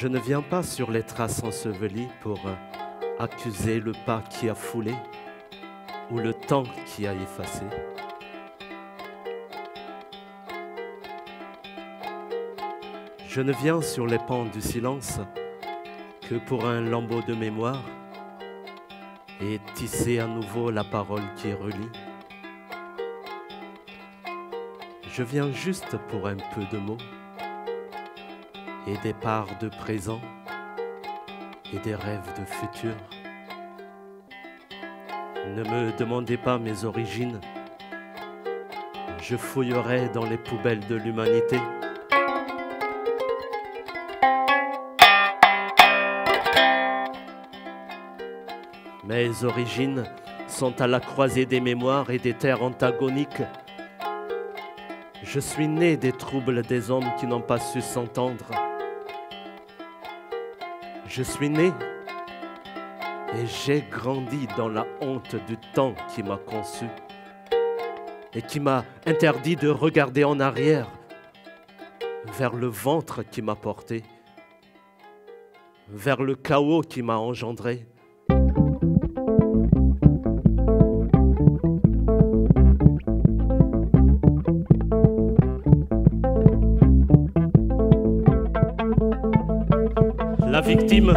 Je ne viens pas sur les traces ensevelies pour accuser le pas qui a foulé ou le temps qui a effacé. Je ne viens sur les pans du silence que pour un lambeau de mémoire et tisser à nouveau la parole qui relie. Je viens juste pour un peu de mots et des parts de présent et des rêves de futur. Ne me demandez pas mes origines, je fouillerai dans les poubelles de l'humanité. Mes origines sont à la croisée des mémoires et des terres antagoniques. Je suis né des troubles des hommes qui n'ont pas su s'entendre. Je suis né et j'ai grandi dans la honte du temps qui m'a conçu et qui m'a interdit de regarder en arrière vers le ventre qui m'a porté, vers le chaos qui m'a engendré. La victime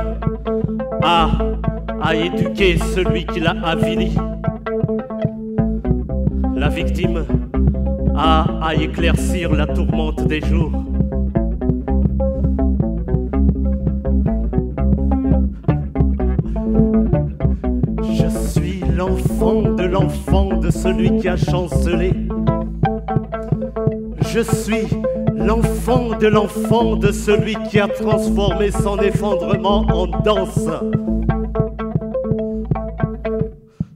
a éduqué celui qui l'a avili. La victime a éclaircir la tourmente des jours. Je suis l'enfant de celui qui a chancelé. Je suis l'enfant de celui qui a transformé son effondrement en danse.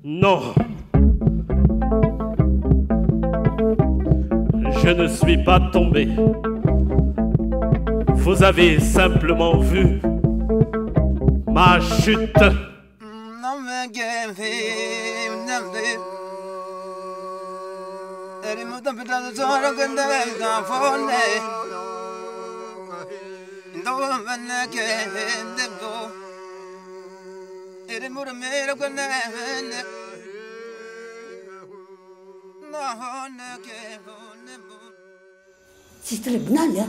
Non, je ne suis pas tombé. Vous avez simplement vu ma chute. Si tribunal ya,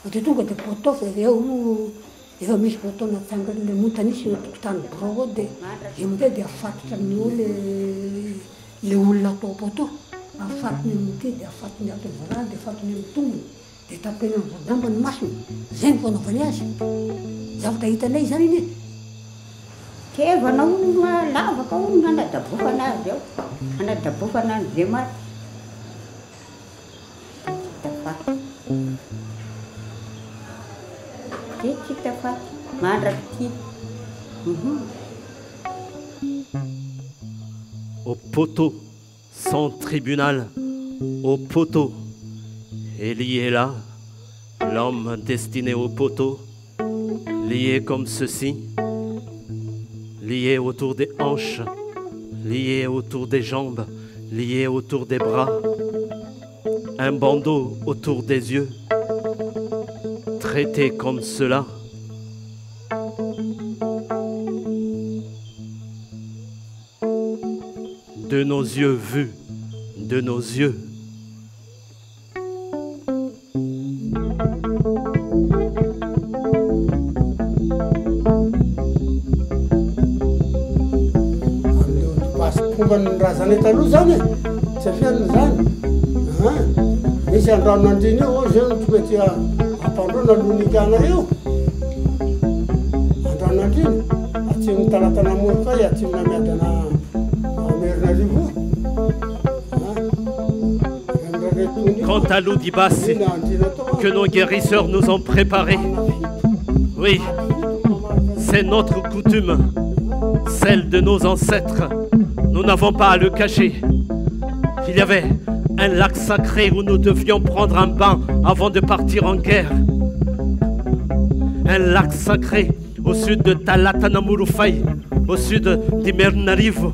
waktu itu gak foto saya eu mis foto na tanggal le mutani si tutan brode, jemde dia fatran le ulla to foto, a fatni muti dia fatni ato vara, dia fatni tum, dia tapena damban masu, zen fono valias, zavta italei zani ne. Ke vanau lava kau nana dabuka na jo, ana dabuka na zemat. Kita fat marati. Au poteau, sans tribunal, au poteau. Et lié là, l'homme destiné au poteau, lié comme ceci, lié autour des hanches, lié autour des jambes, lié autour des bras, un bandeau autour des yeux, traité comme cela. De nos yeux vus, de nos yeux. Razane taloha zany tsy afianina zany misy andrano andriny eo zany tsy mety ampandrona lonikana eo andrano andriny atsimo talatana moroka atsimona miadana Merinarivo. Quant à l'Oudibas que nos guérisseurs nous ont préparé, oui, c'est notre coutume, celle de nos ancêtres. Nous n'avons pas à le cacher. Il y avait un lac sacré où nous devions prendre un bain avant de partir en guerre. Un lac sacré au sud de Talatanamurufai, au sud de Merinarivo.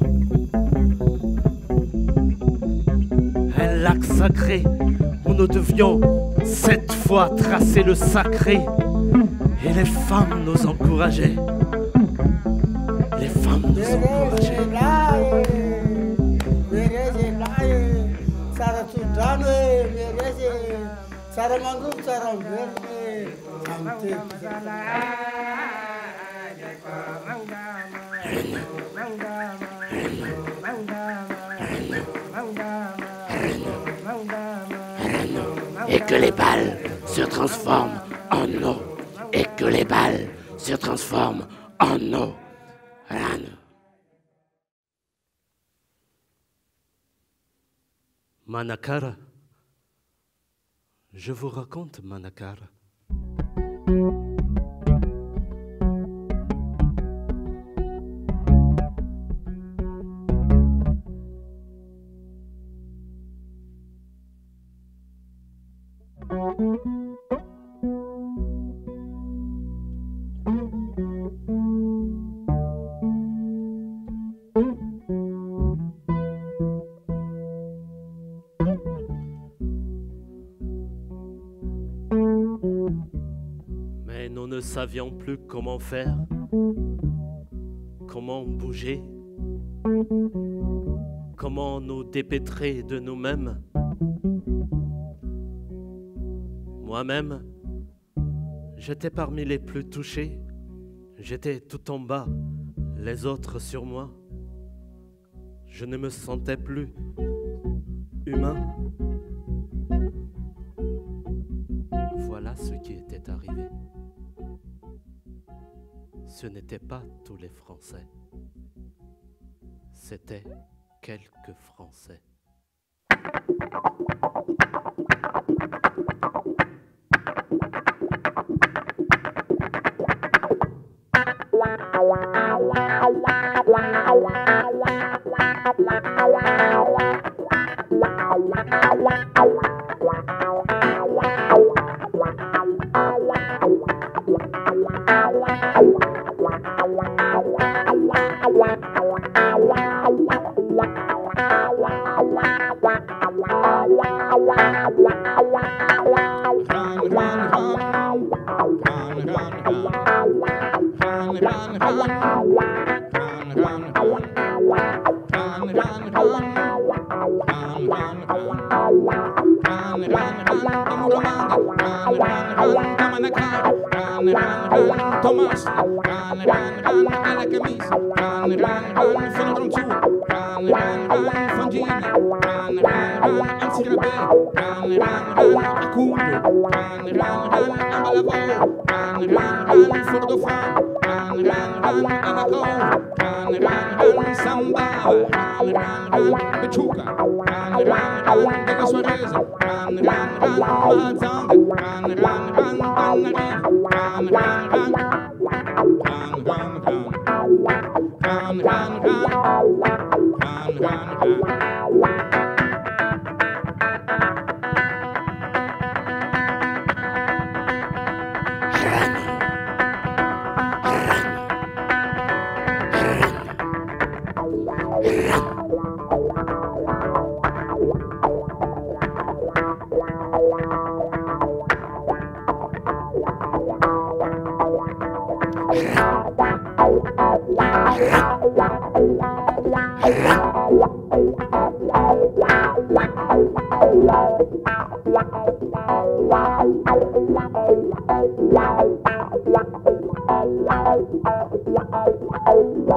Un lac sacré où nous devions 7 fois tracer le sacré Et les femmes nous encourageaient. Les femmes nous encourageaient. Et que les balles se transforment en eau. Et que les balles se transforment en eau. Manakara. Je vous raconte Manakara. Mais nous ne savions plus comment faire, comment bouger, comment nous dépêtrer de nous-mêmes. Moi-même, j'étais parmi les plus touchés, j'étais tout en bas, les autres sur moi. Je ne me sentais plus humain. Voilà ce qui était arrivé. Ce n'étaient pas tous les Français. C'étaient quelques Français.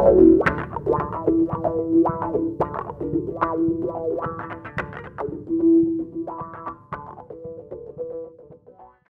Wow.